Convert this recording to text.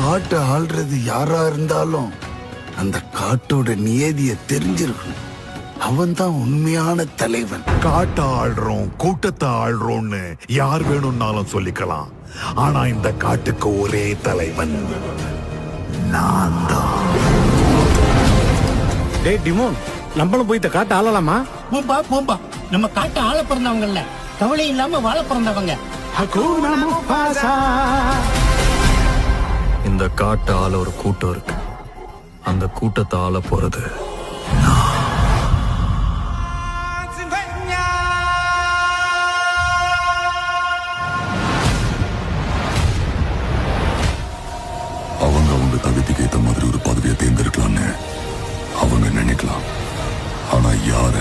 காட்டை ஆள்றது யாரா இருந்தாலும் அந்த காட்டோட நியதியை தெரிஞ்சிருக்கணும். அவன் தான் உண்மையான தலைவன். காட்டை ஆள்றோம், கூட்டத்தை ஆள்றோம்னு யார் வேணும்னாலும் சொல்லிக்கலாம். ஆனா இந்த காட்டுக்கு ஒரே தலைவன் நான் தான். டேய் டிமோன், நம்மளும் போய் இந்த காட்டை ஆளலாமா? போம்பா போம்பா, நம்ம காட்ட ஆள பிறந்தவங்கல்ல, கவலை இல்லாம வாழ பிறந்தவங்க. இந்த காட்டு ஆள ஒரு கூட்டம் இருக்கு. அந்த கூட்டத்தை ஆள போறது அவங்க தகுதிக்கு ஏத்த மாதிரி ஒரு பதவியை தேர்ந்தெடுக்கலாம்னு அவங்க நினைக்கலாம். ஆனா யார